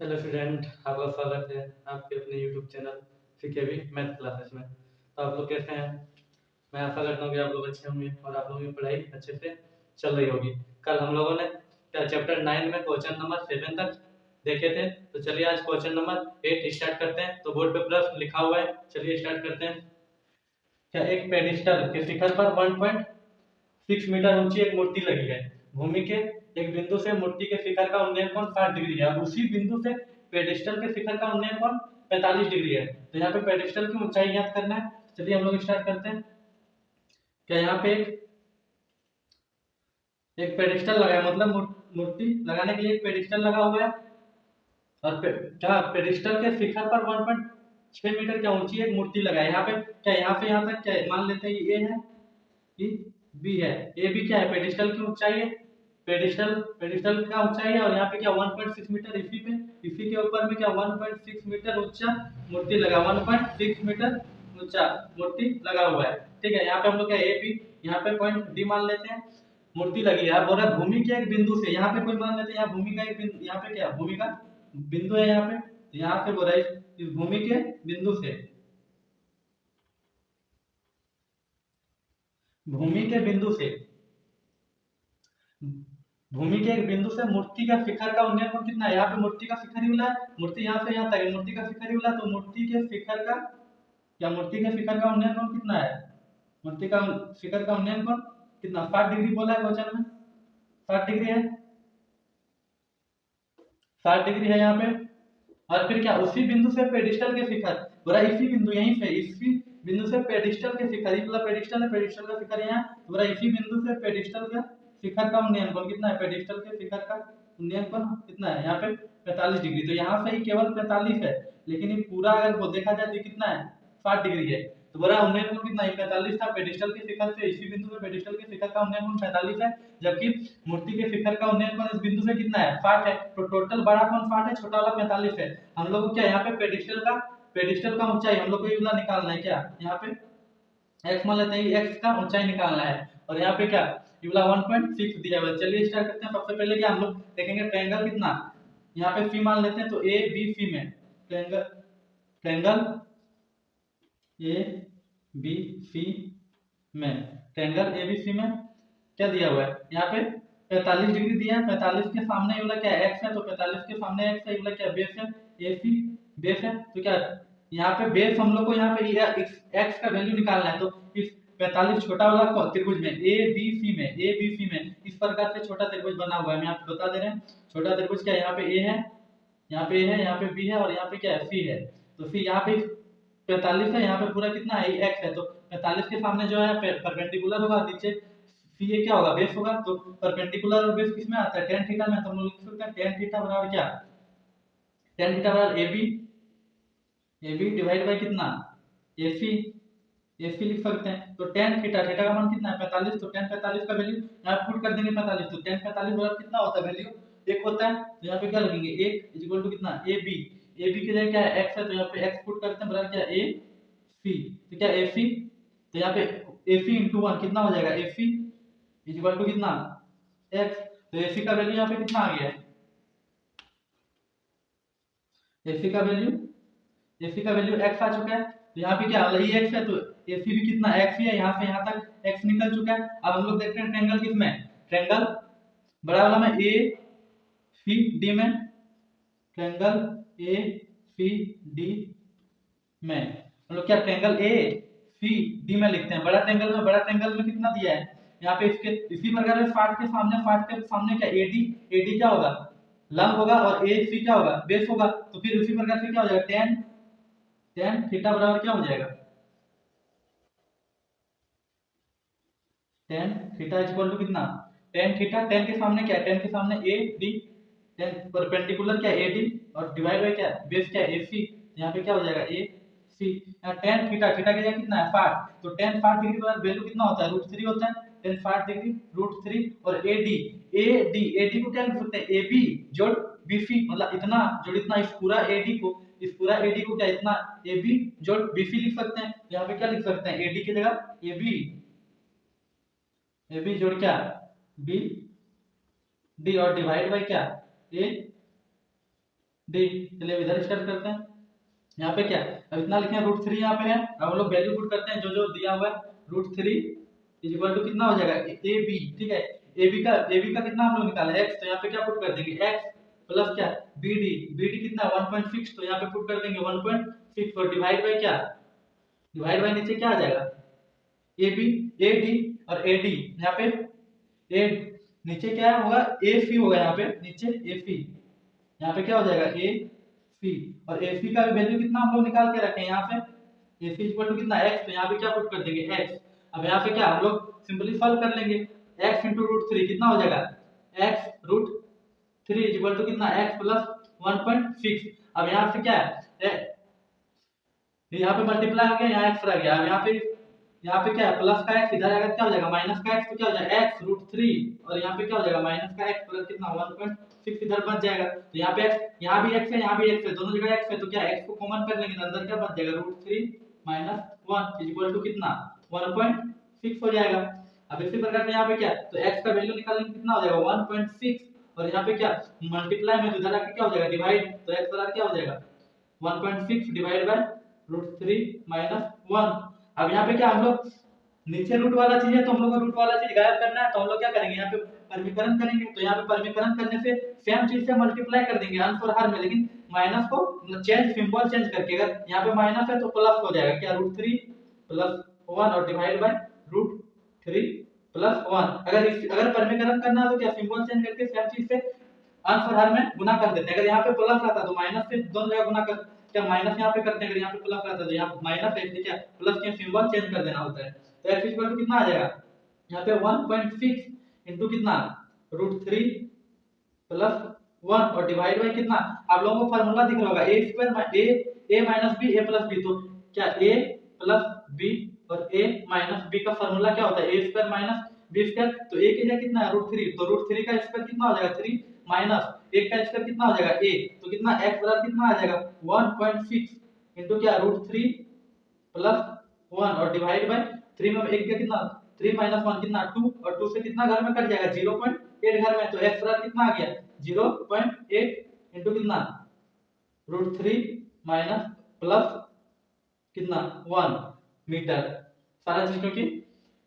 Hello student, आपका स्वागत है आपके अपने यूट्यूब चैनल सीकेबी मैथ क्लासेस में। तो आप लोग कैसे हैं? मैं आशा करता हूँ कि आप लोग अच्छे होंगे और आप लोगों की पढ़ाई अच्छे से चल रही होगी। कल हम लोगों ने क्या चैप्टर 9 में क्वेश्चन नंबर 7 तक देखे थे। तो चलिए आज क्वेश्चन नंबर 8 स्टार्ट करते हैं। तो बोर्ड पे प्रश्न लिखा हुआ है, चलिए स्टार्ट करते हैं। क्या एक पेडिस्टल के शिखर पर 1.6 मीटर ऊंची एक मूर्ति लगी है। भूमि के एक बिंदु से मूर्ति के शिखर का उन्नयन कोण 60 डिग्री है और उसी बिंदु से पेडिस्टल के शिखर का उन्नयन कोण 45 डिग्री है। तो यहाँ पे पेडिस्टल की ऊंचाई ज्ञात करना है। चलिए हम लोग स्टार्ट करते हैं। क्या यहाँ पे एक पेडिस्टल लगा है, मतलब मूर्ति लगाने के लिए एक पेडिस्टल लगा हुआ है और क्या पेडिस्टल के शिखर पर 1.6 मीटर क्या ऊंची एक मूर्ति लगा है। यहाँ पे क्या यहाँ से यहाँ तक क्या मान लेते हैं, ये है, ये बी है। ए बी क्या है, पेडिस्टल की ऊंचाई है। पेडिस्टल पेडिस्टल का ऊंचाई है और यहाँ पे क्या 1.6 मीटर इसी के ऊपर में क्या 1.6 मीटर ऊंचा मूर्ति लगा, 1.6 मीटर ऊंचा मूर्ति लगा हुआ है। ठीक है, यहाँ पे हम लोग क्या ए बी, यहाँ पे पॉइंट डी मान लेते हैं। मूर्ति लगी है, बोल रहा भूमि के एक बिंदु से, यहाँ पे कोई मान लेते हैं, यहाँ भूमि का एक बिंदु, यहाँ पे क्या भूमि का बिंदु है यहाँ पे। तो यहाँ पे बोल रहा है इस भूमि के बिंदु से, भूमि के बिंदु से भूमि के एक बिंदु से मूर्ति का शिखर का उन्नयन कोण कितना है। यहाँ पे मूर्ति का शिखर ही बोला है, मूर्ति यहाँ से यहाँ तक है, मूर्ति का शिखर ही बोला है। तो मूर्ति के शिखर का मूर्ति के शिखर का उन्नयन कोण कितना है, मूर्ति का शिखर का उन्नयन कोण कितना 60 डिग्री बोला है क्वेश्चन में। 60 डिग्री है, 60 डिग्री है यहाँ पे। और फिर क्या उसी बिंदु से पेडिस्टल के शिखर, बोला इसी बिंदु, यहीं से इसी बिंदु से पेडिस्टल के शिखर, ये मतलब पेडिस्टल है, पेडिस्टल का शिखर यहाँ, बोला इसी बिंदु से पेडिस्टल का शिखर का उन्नयन कोण कितना है, पेडिस्टल के शिखर का उन्नयन कोण कितना है यहाँ पे 45 डिग्री। तो यहाँ से ही केवल 45 है, लेकिन ये पूरा अगर वो देखा जाए तो कितना है 60 डिग्री है। तो बोला उन्नयन कोण कितना है 45 था, पेडिस्टल के शिखर से इसी बिंदु पे पेडिस्टल के शिखर का उन्नयन कोण 45 है, जबकि मूर्ति के शिखर का उन्नयन कोण इस बिंदु से कितना है 60 है। तो टोटल बड़ा कोण 60 है, छोटा वाला 45 है। हम लोग को क्या यहाँ पे पेडिस्टल का ऊंचाई हम लोग को ये वाला निकालना है। क्या यहाँ पे x मान लेते हैं, x का ऊंचाई निकालना है और यहाँ पे क्या ये वाला 1.6 दिया हुआ है। चलिए स्टार्ट करते हैं। सबसे पहले क्या हम लोग देखेंगे ट्रायंगल कितना, यहाँ पे सी मान लेते हैं। तो ए बी सी में triangle triangle A B C में ट्रायंगल ए बी सी में क्या दिया हुआ है, यहाँ पे 45 डिग्री दिया है। 45 के सामने ये वाला क्या x है, तो 45 के सामने x है, ये वाला क्या बेस है, AC बेस है। तो क्या यहाँ पे बेस हम लोग को यहाँ पे x का वैल्यू निकालना है। तो इस 45 छोटा वाला त्रिभुज में ABC में इस प्रकार से छोटा त्रिभुज बना हुआ है। मैं आपको बता दे रहे हैं, छोटा त्रिभुज क्या यहाँ पे A है, यहाँ पे A है, यहाँ पे B है और यहाँ पे क्या है C है। तो C यहाँ पे 45 है, यहाँ पे पूरा कितना है x है। तो 45 के सामने जो है परपेंडिकुलर होगा, नीचे सी ए क्या होगा बेस होगा। तो परपेंडिकुलर और बेस किसमें आता है tan थीटा में। तो हम लोग लिख सकते हैं tan थीटा बराबर क्या, tan थीटा बराबर AB डिवाइड बाय कितना AC लिख सकते हैं। तो tan थीटा, थीटा का मान कितना है 45, तो tan 45 का वैल्यू यहाँ पुट कर देंगे 45। तो tan 45 बराबर कितना होता है वैल्यू 1 होता है। तो यहाँ पे क्या लिखेंगे 1 इज इक्वल टू कितना AB की जगह क्या है x है, तो यहाँ पे x पुट करते हैं बराबर क्या AC। तो क्या AC, तो यहाँ पे AC इंटू 1 कितना हो जाएगा AC इज इक्वल टू कितना x। तो AC का वैल्यू यहाँ पे कितना आ गया है, AC का वैल्यू x आ चुका है। तो यहाँ पे क्या ये x है, तो AC भी कितना x ही है, यहाँ से यहाँ तक x निकल चुका है। अब हम लोग देखते हैं ट्रायंगल किसमें, ट्रायंगल बड़ा वाला में ACD में, ट्रायंगल ACD में हम लोग क्या ट्रायंगल ACD में लिखते हैं। बड़ा ट्रायंगल में कितना दिया है यहाँ पे, इसके इसी प्रकार से 60 के सामने क्या AD क्या होगा लंब होगा और AC क्या होगा बेस होगा। तो फिर उसी प्रकार से क्या हो जाएगा tan थीटा बराबर क्या हो जाएगा, tan theta is equal to कितना tan थीटा, tan के सामने क्या है, tan के सामने AD, tan परपेंडिकुलर क्या AD और डिवाइड बाय क्या बेस क्या AC। यहाँ पे क्या हो जाएगा AC। यहाँ tan थीटा की जगह कितना है 60, तो tan 60 डिग्री का वैल्यू कितना होता है √3 होता है। tan 60 डिग्री √3 और AD को क्या लिख सकते हैं AB जोड़ BC, मतलब इतना जोड़ इतना, इस पूरा AD को क्या इतना AB जोड़ BC लिख सकते हैं। यहाँ पे क्या लिख सकते हैं AD की जगह AB जोड़ क्या BD और डिवाइड बाय क्या डी। चलिए अब इधर स्टार्ट करते हैं। यहाँ पे क्या अब इतना लिखे हैं √3 यहाँ पे है। अब हम लोग वैल्यू पुट करते हैं जो जो दिया हुआ है। √3 इज इक्वल टू कितना हो जाएगा ए बी, ठीक है। ए बी का कितना हम लोग निकाले एक्स, तो यहाँ पे क्या पुट कर देंगे एक्स प्लस क्या बी डी। बी डी कितना 1.6, तो यहाँ पे पुट कर देंगे 1.6 और डिवाइड बाई क्या, डिवाइड बाई नीचे क्या आ जाएगा ए बी ए डी और ए डी। यहाँ पे ए नीचे क्या होगा ए फी होगा, यहाँ पे नीचे ए फी, यहाँ पे क्या हो जाएगा ए फी। और ए फी का वैल्यू कितना हम लोग निकाल के रखे हैं यहाँ पे ए फी इक्वल टू कितना एक्स, तो यहाँ पे क्या पुट कर देंगे एक्स। अब यहाँ पे क्या हम लोग सिंपली सॉल्व कर लेंगे। एक्स इंटू √3 कितना हो जाएगा एक्स √3 इज इक्वल टू कितना एक्स प्लस 1.6। अब यहाँ से क्या है यहाँ पे मल्टीप्लाई हो गया, यहाँ एक्स रह गया। अब यहाँ पे क्या है प्लस का एक्स इधर आएगा क्या हो जाएगा माइनस का एक्स, तो क्या हो जाएगा एक्स √3 और यहाँ पे क्या हो जाएगा माइनस का एक्स प्लस कितना 1.6 इधर बच जाएगा। तो यहाँ पे एक्स यहाँ भी एक्स है यहाँ भी एक्स है, दोनों जगह एक्स है, तो क्या एक्स को कॉमन कर लेंगे तो अंदर क्या बच जाएगा √3 माइनस 1 इज इक्वल टू कितना 1.6 हो जाएगा। अब इसी प्रकार से यहाँ पे क्या तो एक्स का वैल्यू निकालेंगे कितना हो जाएगा 1.6 और यहाँ पे क्या मल्टीप्लाई में इधर आके क्या हो जाएगा डिवाइड, तो एक्स बराबर क्या हो जाएगा 1.6 डिवाइड बाय √3 माइनस 1। अब यहाँ पे क्या हम लोग नीचे रूट वाला चीज है तो हम लोग को रूट वाला चीज गायब करना है, तो हम लोग क्या करेंगे यहाँ पे परमीकरण करेंगे। तो यहाँ पे परमीकरण करने से सेम चीज से मल्टीप्लाई कर देंगे अंश और हर में, लेकिन माइनस को चेंज सिंबल चेंज करके। अगर यहाँ पे माइनस है तो प्लस हो जाएगा क्या √3 प्लस 1 और डिवाइड बाय √3 प्लस 1। अगर परमीकरण करना है तो क्या सिंबल चेंज करके सेम चीज से अंश और हर में गुना कर देते हैं। अगर यहाँ पे प्लस रहता तो माइनस से दोनों जगह गुना कर, क्या माइनस यहाँ पे करते हैं, अगर यहाँ पे प्लस रहता तो यहाँ माइनस है इसलिए क्या प्लस के सिंबल चेंज कर देना होता है। तो x इक्वल टू कितना आ जाएगा यहाँ पे 1.6 इंटू कितना √3 प्लस 1 और डिवाइड बाय कितना, आप लोगों को फार्मूला दिख रहा होगा a minus B a plus B. तो क्या a प्लस b और a माइनस b का फार्मूला क्या होता है a² माइनस b²। तो a की जगह कितना है √3, तो √3 का स्क्वायर कितना हो जाएगा 3 माइनस 1 का स्क्वायर कितना हो जाएगा a, तो कितना x बराबर कितना आ जाएगा 1.6 इंटू क्या √3 प्लस 1 और डिवाइड बाय 3 में 1 का कितना 3 माइनस 1 कितना 2 और 2 से कितना घर में कट जाएगा 0.8 घर में, तो x बराबर कितना आ गया 0.8 इंटू कितना √3 माइनस प्लस कितना 1 मीटर। सारा चीज क्योंकि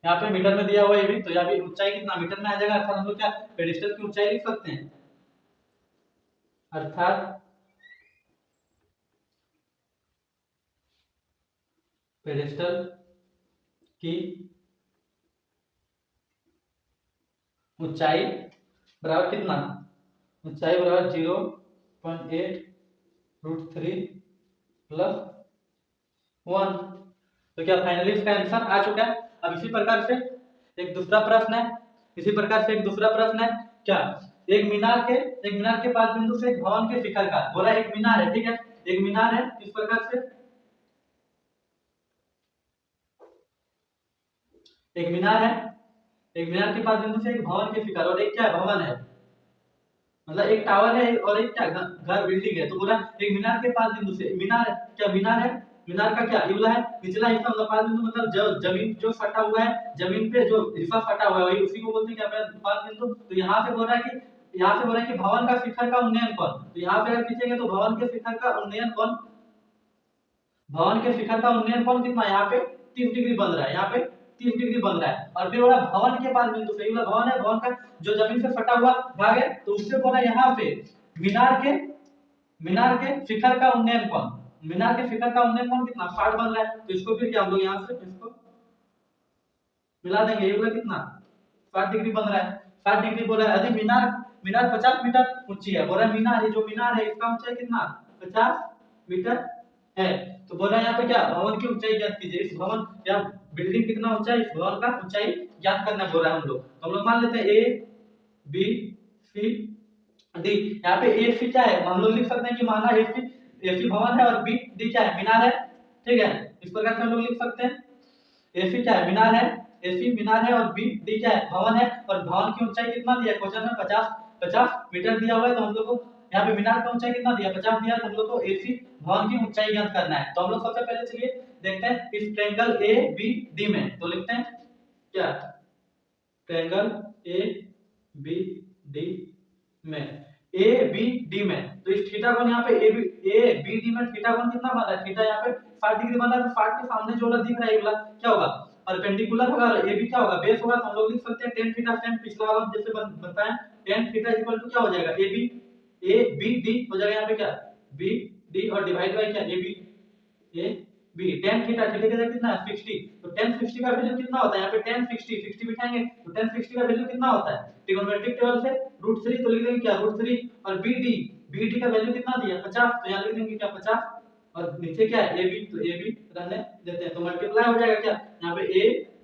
यहाँ पे मीटर में दिया हुआ है भी, तो यहाँ पे ऊंचाई कितना मीटर में आ जाएगा, अर्थात हम लोग क्या पेडिस्टल की ऊंचाई लिख सकते हैं, अर्थात पेडिस्टल की ऊंचाई बराबर कितना, ऊंचाई बराबर 0.8 √3 प्लस 1। तो क्या फाइनली इसका आंसर आ चुका है। अब इसी प्रकार से एक दूसरा प्रश्न है, क्या एक मीनार के पास बिंदु से एक भवन के शिखर का, बोला एक मीनार है, ठीक है, एक मीनार है इस प्रकार से, एक मीनार के पास बिंदु से एक भवन के शिखर और एक क्या भवन है, मतलब एक टावर है और एक क्या घर बिल्डिंग है। तो बोला एक मीनार के पास बिंदु से, मीनार है, मीनार का क्या युगला है निचला हिस्सा, मतलब पास बिंदु मतलब जो जमीन जो फटा हुआ है, जमीन पे जो हिस्सा फटा हुआ है वही उसी को बोलते हैं क्या पास बिंदु। तो यहाँ से बोल रहा है कि भवन का शिखर का उन्नयन कोण, तो यहाँ पे अगर खींचेंगे तो भवन के शिखर का उन्नयन कोण, भवन के शिखर का उन्नयन कोण कितना यहाँ पे 30 डिग्री बन रहा है, यहाँ पे 30 डिग्री बन रहा है। और फिर बोला भवन के पास बिंदु से, भवन है, भवन का जो जमीन से फटा हुआ भाग है, तो उससे बोला यहाँ पे मीनार के शिखर का उन्नयन कोण, मीनार के शिखर का उन्नयन कोण कितना 60 बन रहा है। तो इसको फिर क्या हम लोग यहाँ से इसको मिला देंगे, ये बोला कितना 60 डिग्री बन रहा है, 60 डिग्री बोला है। यदि मीनार 50 मीटर ऊंची है, बोला मीनार, ये जो मीनार है इसका ऊंचाई कितना 50 मीटर है। तो बोला यहाँ पे क्या भवन की ऊंचाई ज्ञात कीजिए, इस भवन या बिल्डिंग कितना ऊंचा है, इस भवन का ऊंचाई ज्ञात करना बोल रहा है हम लोग। तो हम लोग मान लेते हैं ए बी सी डी। यहाँ पे ए सी क्या है हम लोग लिख सकते हैं कि माना ए सी भवन है और बी डी क्या है मीनार है, ठीक है, इस प्रकार से हम लोग लिख सकते हैं। ए सी क्या है मीनार है, ए सी मीनार है और बी डी क्या है भवन है, और भवन की ऊंचाई कितना दिया है क्वेश्चन में 50 मीटर दिया हुआ है। तो हम लोग को यहाँ पे मीनार का ऊंचाई कितना दिया 50 दिया, तो हम लोग को एसी भवन की ऊंचाई ज्ञात करना है। तो हम लोग सबसे पहले चलिए देखते हैं इस ट्रायंगल ए बी डी में, तो लिखते हैं क्या ट्रायंगल ए बी डी में ए बी डी में, तो इस थीटा कोण यहाँ पे ए बी डी में थीटा कोण कितना बन रहा है, थीटा यहाँ पे 60 डिग्री बन रहा है, तो 60 के सामने जो वाला दिख रहा है ये वाला क्या होगा, परपेंडिकुलर होगा, और ए बी क्या होगा, बेस होगा, तो हम लोग लिख सकते हैं tan थीटा सेम पिछला वाला जैसे बताएं, tan थीटा इक्वल टू क्या हो जाएगा, ए बी डी हो जाएगा यहाँ पे क्या, बी डी और डिवाइड बाय क्या, A B tan theta, theta का कितना है 60, तो tan 60 का वैल्यू कितना होता है, यहाँ पे tan 60 बिठाएंगे तो tan 60 का वैल्यू कितना होता है, ट्रिग्नोमेट्रिक टेबल से √3 तो लिख देंगे क्या √3, और बी डी का वैल्यू कितना दिया 50, तो यहाँ लिख देंगे क्या 50, और नीचे क्या है ए बी, तो ए बी रहने देते हैं, तो मल्टीप्लाई हो जाएगा क्या, यहाँ पे ए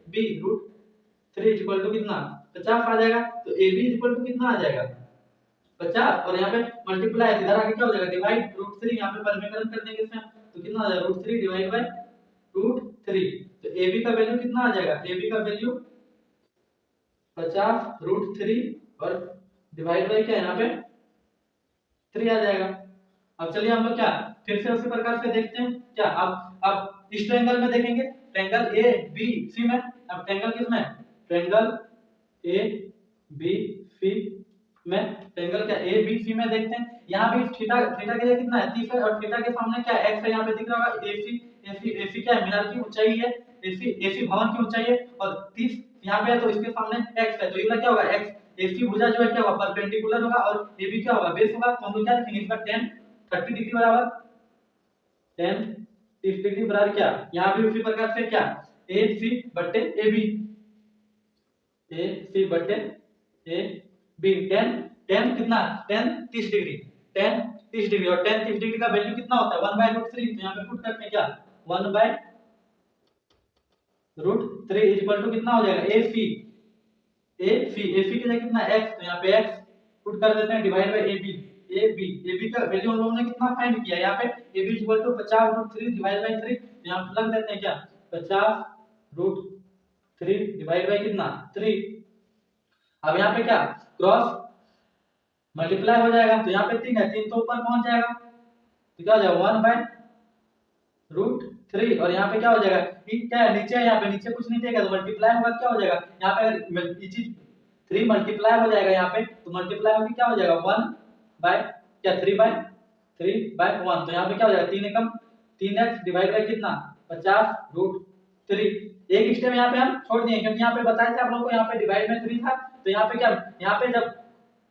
बी √3 इक्वल टू कितना 50 आ जाएगा, तो ए बी इक्वल टू कितना आ जाएगा 50, और यहाँ पे मल्टीप्लाई इधर आके क्या हो जाएगा डिवाइड √3, यहाँ पे परिमेकरण कर देंगे इसमें, तो कितना आ जाएगा √3 डिवाइड बाय √3, तो ए बी का वैल्यू कितना आ जाएगा, ए बी का वैल्यू 50 √3 और डिवाइड बाय क्या है यहाँ पे 3 आ जाएगा। अब चलिए हम लोग क्या फिर से उसी प्रकार से देखते हैं क्या, अब इस ट्रायंगल में देखेंगे, ट्रायंगल ए बी सी में, अब ट्रायंगल किसमें, ट्रायंगल ए बी सी में, ट्रायंगल क्या ए बी सी में देखते हैं, यहाँ पे थीटा थीटा के लिए कितना है 30 है, और थीटा के सामने क्या एक्स है, यहाँ पे दिख रहा होगा एसी क्या है, मीनार की ऊंचाई है, एसी भवन की ऊंचाई है, और 30 यहाँ पे है, तो इसके सामने एक्स है, तो ये क्या होगा एक्स एसी भुजा जो है क्या होगा परपेंडिकुलर होगा, और ए बी क्या होगा बेस होगा, तो हम लोग क्या लिखेंगे इसका tan 30 डिग्री बराबर tan 30 डिग्री बराबर क्या, यहाँ भी उसी प्रकार से क्या ए सी बट्टे ए बी, ए सी बट्टे ए बी, tan कितना tan 30 डिग्री, tan 30 डिग्री, और tan 30 डिग्री का वैल्यू कितना होता है 1/√3, तो यहाँ पे पुट करते हैं क्या 1/√3 इक्वल टू कितना हो जाएगा AC की जगह कितना x, तो यहाँ पे x पुट कर देते हैं डिवाइड बाय AB का वैल्यू हम लोगों ने कितना फाइंड किया, यहाँ पे AB equal to 50√3 divide by 3, तो यहाँ पे लग देते हैं क्या 50√3 डिवाइड बाय कितना 3, अब यहाँ पे क्या क्रॉस मल्टीप्लाई हो जाएगा, तो यहाँ पे 3 है, 3 तो ऊपर पहुंच जाएगा, तो क्या हो जाएगा 1/√3, और यहाँ पे क्या हो जाएगा क्या है नीचे है, यहाँ पे नीचे कुछ नहीं देगा, तो मल्टीप्लाई होगा क्या हो जाएगा, यहाँ पे अगर ये चीज 3 मल्टीप्लाई हो जाएगा यहाँ पे, तो मल्टीप्लाई होकर क्या हो जाएगा 1 बाय क्या 3/1, तो यहाँ पे क्या हो जाएगा 3 एकम 3x डिवाइड बाय कितना 50√3, एक स्टेप यहाँ पे हम छोड़ दिए क्योंकि यहाँ पे बताया था आप लोगों को, यहाँ पे डिवाइड में 3 था, तो यहाँ पे क्या यहाँ पे जब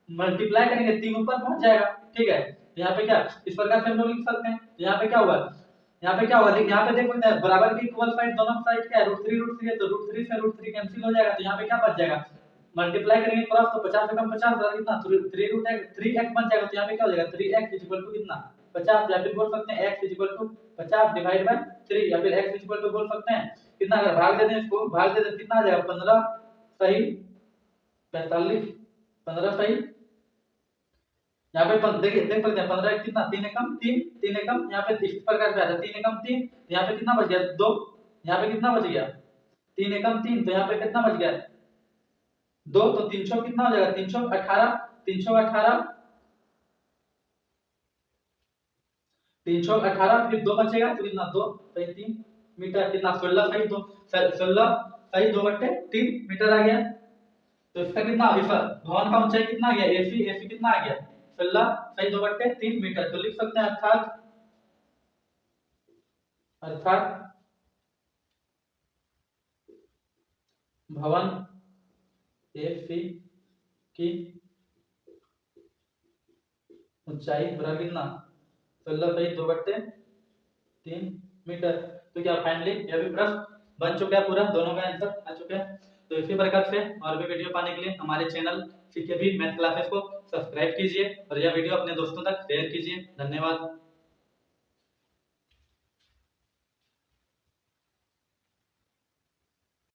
मल्टीप्लाई करेंगे 3 ऊपर पहुंच जाएगा, ठीक है, तो यहाँ पे क्या इस प्रकार से हम लोग लिख सकते हैं, तो यहाँ पे क्या हुआ, यहाँ पे क्या होगा यहाँ पे देख सकते हैं बराबर की इक्वल साइड दोनों साइड क्या है √3 है, तो √3 से √3 कैंसिल हो जाएगा, तो यहाँ पे क्या बच जाएगा मल्टीप्लाई करेंगे क्रॉस, तो 50 से कम 50 कितना 3x बन जाएगा, तो यहाँ पे क्या हो जाएगा 3x इक्वल टू कितना 50, या फिर बोल सकते हैं x equal to 50 divide by 3, या फिर x इक्वल टू बोल सकते हैं कितना, अगर भाग दे दें इसको भाग दे दें कितना आ जाएगा 15 सही 45 15 सही, यहाँ पे देखिए देख सकते हैं 15 कितना 3 एकम 3 एकम, यहाँ पे इस प्रकार से आ जाता है 3 एकम 3, तो यहाँ पे कितना बच गया 2, यहाँ पे कितना बच गया 3 एकम 3, तो यहाँ पे कितना बच गया 2, तो 300 कितना हो जाएगा 318 फिर 2 बचेगा, तो कितना 2 सही 3 मीटर, कितना 16 सही 2 2/3 मीटर आ गया, तो इसका कितना भवन का ऊंचाई कितना आ गया एसी कितना आ गया 16 सही 2/3 मीटर, तो लिख सकते हैं अर्थात भवन एसी की ऊंचाई बराबर कितना 16 सही 2/3 मीटर, तो क्या फाइनली यह भी प्रश्न बन चुका है, पूरा दोनों का आंसर आ चुका है। तो इसी प्रकार से और भी वीडियो पाने के लिए हमारे चैनल सीके भी मैथ क्लासेस को सब्सक्राइब कीजिए और यह वीडियो अपने दोस्तों तक शेयर कीजिए। धन्यवाद।